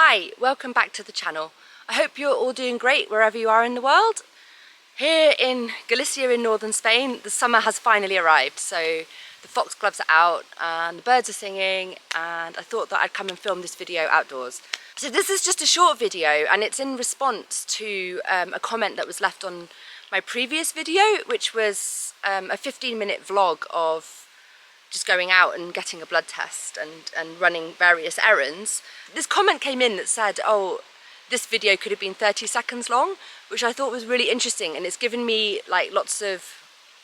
Hi, welcome back to the channel. I hope you're all doing great wherever you are in the world. Here in Galicia in northern Spain, the summer has finally arrived, so the foxgloves are out and the birds are singing, and I thought that I'd come and film this video outdoors. So this is just a short video, and it's in response to a comment that was left on my previous video, which was a 15-minute vlog of just going out and getting a blood test and running various errands. This comment came in that said, oh, this video could have been 30 seconds long, which I thought was really interesting, and it's given me like lots of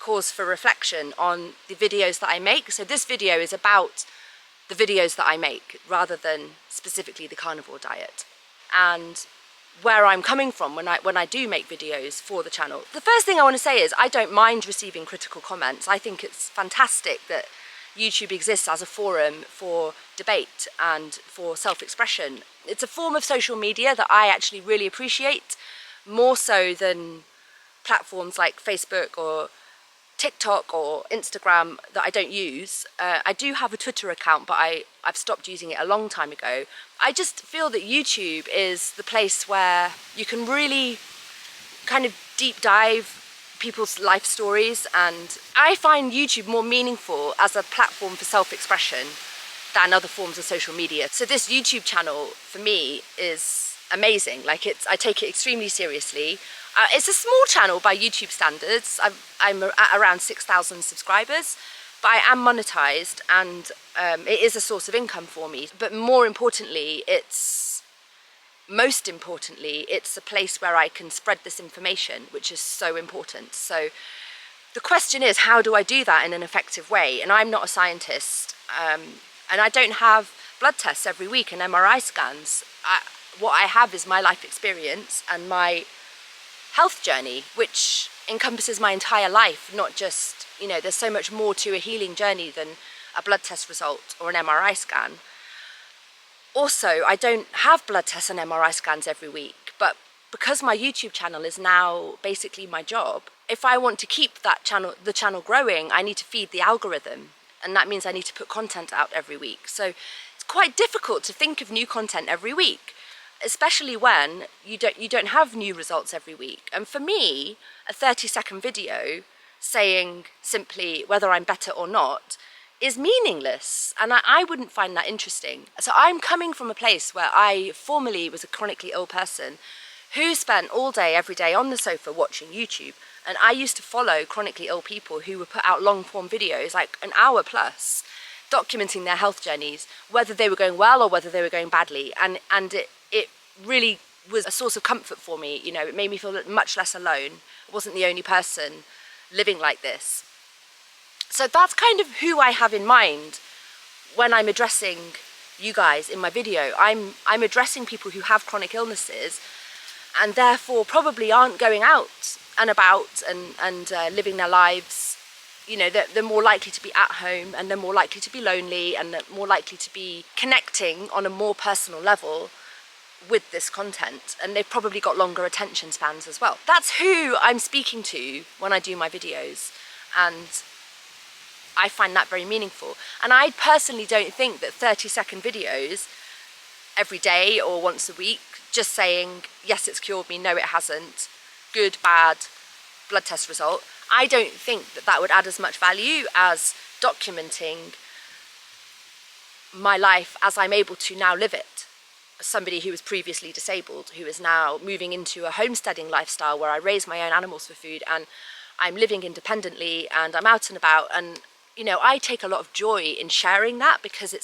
cause for reflection on the videos that I make. So this video is about the videos that I make rather than specifically the carnivore diet and where I'm coming from when I do make videos for the channel. The first thing I want to say is I don't mind receiving critical comments. I think it's fantastic that YouTube exists as a forum for debate and for self-expression. It's a form of social media that I actually really appreciate, more so than platforms like Facebook or TikTok or Instagram that I don't use. I do have a Twitter account, but I've stopped using it a long time ago. I just feel that YouTube is the place where you can really kind of deep dive people's life stories, and I find YouTube more meaningful as a platform for self-expression than other forms of social media. So this YouTube channel for me is amazing. Like, I take it extremely seriously. It's a small channel by YouTube standards. I'm at around 6,000 subscribers, but I am monetized, and it is a source of income for me. But most importantly, it's a place where I can spread this information, which is so important. So the question is, how do I do that in an effective way? And I'm not a scientist, and I don't have blood tests every week and MRI scans. What I have is my life experience and my health journey, which encompasses my entire life, not just, there's so much more to a healing journey than a blood test result or an MRI scan. Also, I don't have blood tests and MRI scans every week, but because my YouTube channel is now basically my job, if I want to keep the channel growing, I need to feed the algorithm, and that means I need to put content out every week. So it's quite difficult to think of new content every week, especially when you don't have new results every week. And for me, a 30-second video saying simply whether I'm better or not is meaningless, and I wouldn't find that interesting. So I'm coming from a place where I formerly was a chronically ill person who spent all day, every day on the sofa watching YouTube, and I used to follow chronically ill people who would put out long-form videos, like an hour plus, documenting their health journeys, whether they were going well or whether they were going badly, and it really was a source of comfort for me. It made me feel much less alone. I wasn't the only person living like this. So that's kind of who I have in mind when I'm addressing you guys in my video. I'm addressing people who have chronic illnesses and therefore probably aren't going out and about and living their lives. They're more likely to be at home, and they're more likely to be lonely, and they're more likely to be connecting on a more personal level with this content, and they've probably got longer attention spans as well. That's who I'm speaking to when I do my videos, and I find that very meaningful. And I personally don't think that 30-second videos every day or once a week, just saying, yes, it's cured me, no, it hasn't, good, bad, blood test result, I don't think that would add as much value as documenting my life as I'm able to now live it. Somebody who was previously disabled, who is now moving into a homesteading lifestyle where I raise my own animals for food, and I'm living independently, and I'm out and about, and I take a lot of joy in sharing that, because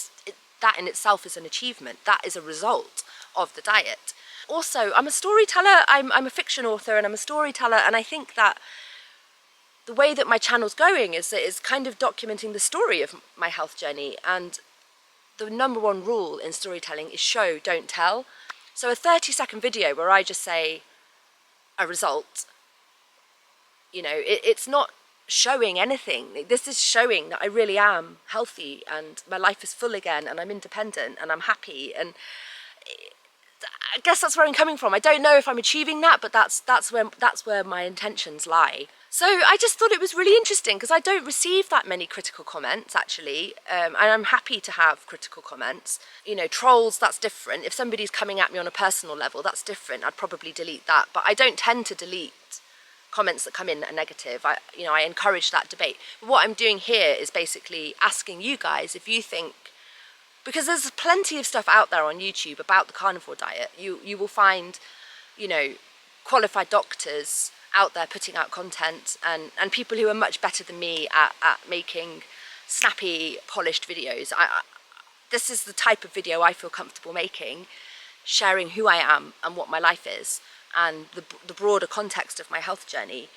that in itself is an achievement. That is a result of the diet. Also, I'm a storyteller. I'm a fiction author, and I'm a storyteller, and I think that the way that my channel's going is kind of documenting the story of my health journey, and the number one rule in storytelling is show, don't tell. So a 30-second video where I just say a result, it's not showing anything. This is showing that I really am healthy, and my life is full again, and I'm independent, and I'm happy, and I guess that's where I'm coming from. I don't know if I'm achieving that, but that's where my intentions lie. So I just thought it was really interesting because I don't receive that many critical comments actually, and I'm happy to have critical comments. You know, trolls, that's different. If somebody's coming at me on a personal level, that's different. I'd probably delete that, but I don't tend to delete comments that come in that are negative. I encourage that debate. But what I'm doing here is basically asking you guys if you think, because there's plenty of stuff out there on YouTube about the carnivore diet. You will find, you know, qualified doctors out there putting out content, and people who are much better than me at making snappy, polished videos. This is the type of video I feel comfortable making, sharing who I am and what my life is, and the broader context of my health journey.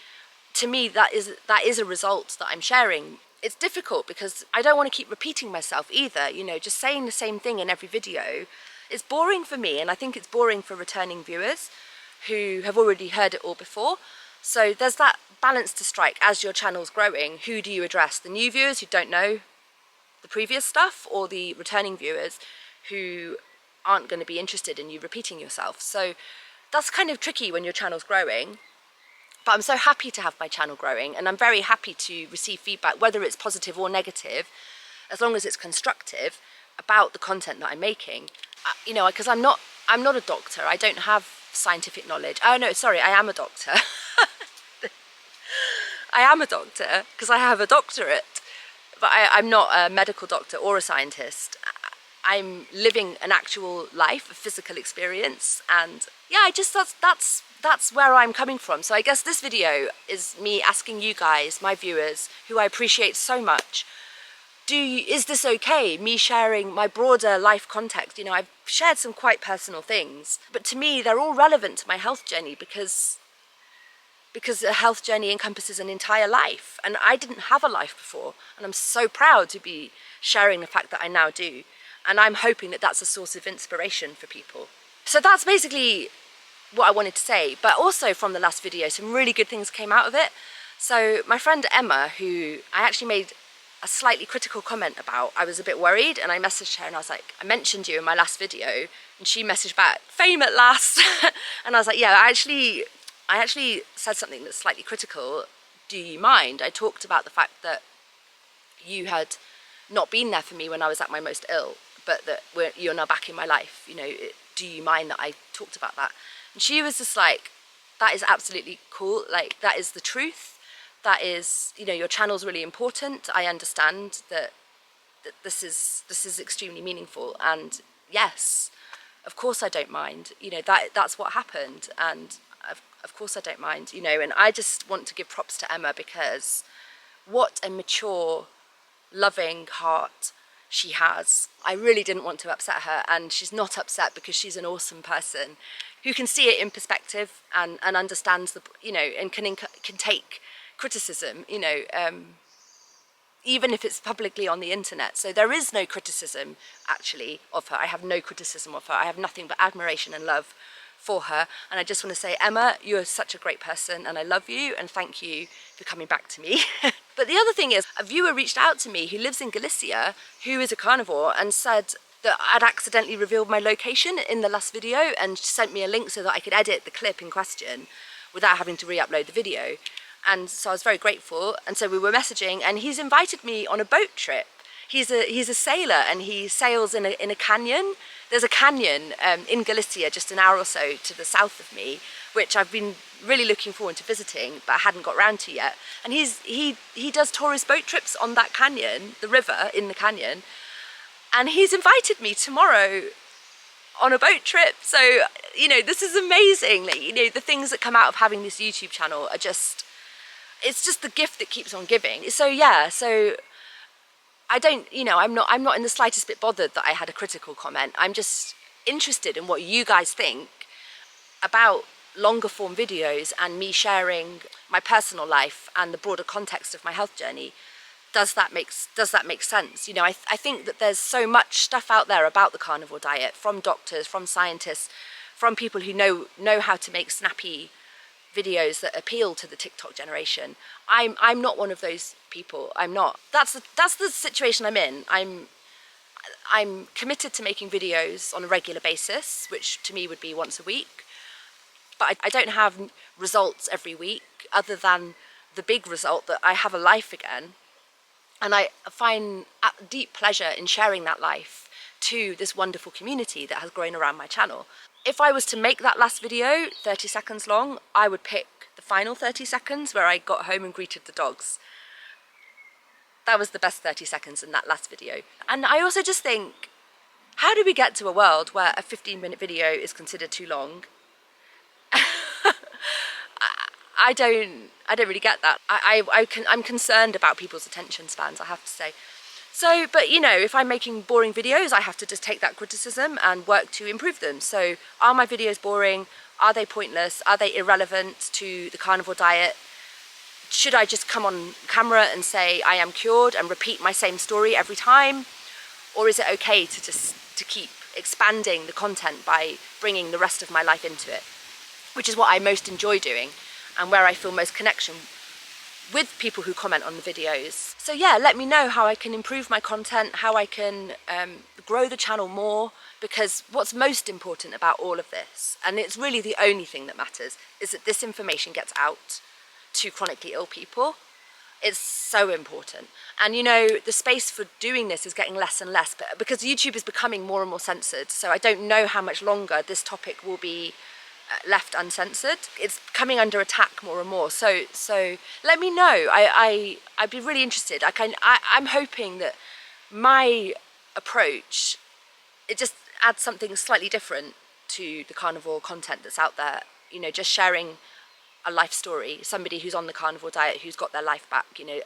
To me, that is a result that I'm sharing. It's difficult because I don't want to keep repeating myself either. You know, just saying the same thing in every video is boring for me, and I think it's boring for returning viewers who have already heard it all before. So there's that balance to strike. As your channel's growing, who do you address? The new viewers who don't know the previous stuff, or the returning viewers who aren't going to be interested in you repeating yourself? So that's kind of tricky when your channel's growing. But I'm so happy to have my channel growing, and I'm very happy to receive feedback, whether it's positive or negative, as long as it's constructive, about the content that I'm making. You know, because I'm not a doctor. I don't have scientific knowledge. Oh no, sorry, I am a doctor. I am a doctor because I have a doctorate, but I'm not a medical doctor or a scientist. I'm living an actual life, a physical experience, and yeah, I just that's where I'm coming from. So I guess this video is me asking you guys, my viewers, who I appreciate so much, is this okay, me sharing my broader life context? You know, I've shared some quite personal things, but to me they're all relevant to my health journey because a health journey encompasses an entire life, and I didn't have a life before, and I'm so proud to be sharing the fact that I now do, and I'm hoping that that's a source of inspiration for people. So that's basically what I wanted to say. But also from the last video, some really good things came out of it. So my friend Emma, who I actually made a slightly critical comment about, I was a bit worried, and I messaged her and I was like, I mentioned you in my last video, and she messaged back, fame at last. And I was like, yeah, I actually said something that's slightly critical. Do you mind? I talked about the fact that you had not been there for me when I was at my most ill, but that you're now back in my life. You know, do you mind that I talked about that? And she was just like, that is absolutely cool. Like, that is the truth. That is, you know, your channel's really important. I understand that this is extremely meaningful, and yes, of course I don't mind. You know, that's what happened, and of course I don't mind, you know. And I just want to give props to Emma, because what a mature, loving heart she has. I really didn't want to upset her, and she's not upset because she's an awesome person who can see it in perspective and understands the, you know, and can take criticism, you know, even if it's publicly on the internet. So there is no criticism actually of her. I have no criticism of her. I have nothing but admiration and love for her. And I just want to say, Emma, you're such a great person, and I love you, and thank you for coming back to me. But the other thing is, a viewer reached out to me who lives in Galicia, who is a carnivore, and said that I'd accidentally revealed my location in the last video, and sent me a link so that I could edit the clip in question without having to re-upload the video. And so I was very grateful, and so we were messaging, and he's invited me on a boat trip. He's a sailor, and he sails in a canyon. There's a canyon in Galicia, just an hour or so to the south of me, which I've been really looking forward to visiting, but I hadn't got round to yet. And he does tourist boat trips on that canyon, the river in the canyon, and he's invited me tomorrow on a boat trip. So, you know, this is amazing. Like, you know, the things that come out of having this YouTube channel are just, it's just the gift that keeps on giving. So yeah, so I don't, you know, I'm not in the slightest bit bothered that I had a critical comment. I'm just interested in what you guys think about longer form videos and me sharing my personal life and the broader context of my health journey. Does that make sense? You know, I think that there's so much stuff out there about the carnivore diet, from doctors, from scientists, from people who know how to make snappy videos that appeal to the TikTok generation. I'm not one of those people. I'm not. That's the situation I'm in. I'm committed to making videos on a regular basis, which to me would be once a week. But I don't have results every week, other than the big result that I have a life again, and I find deep pleasure in sharing that life to this wonderful community that has grown around my channel. If I was to make that last video 30 seconds long, I would pick the final 30 seconds where I got home and greeted the dogs. That was the best 30 seconds in that last video. And I also just think, how do we get to a world where a 15-minute video is considered too long? I don't really get that. I'm concerned about people's attention spans, I have to say. So, but you know, if I'm making boring videos, I have to just take that criticism and work to improve them. So, are my videos boring? Are they pointless? Are they irrelevant to the carnivore diet? Should I just come on camera and say I am cured and repeat my same story every time? Or is it okay to keep expanding the content by bringing the rest of my life into it? Which is what I most enjoy doing, and where I feel most connection with people who comment on the videos. So yeah, let me know how I can improve my content, how I can grow the channel more, because what's most important about all of this, and it's really the only thing that matters, is that this information gets out to chronically ill people. It's so important. And you know, the space for doing this is getting less and less, but because YouTube is becoming more and more censored, so I don't know how much longer this topic will be left uncensored. It's coming under attack more and more. So let me know. I'd be really interested. I'm hoping that my approach, it just adds something slightly different to the carnivore content that's out there. You know, just sharing a life story, somebody who's on the carnivore diet, who's got their life back. You know,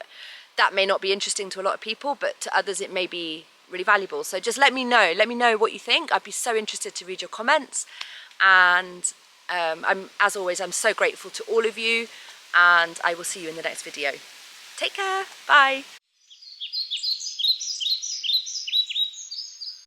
that may not be interesting to a lot of people, but to others it may be really valuable. So just let me know what you think. I'd be so interested to read your comments. And as always, I'm so grateful to all of you, and I will see you in the next video. Take care. Bye.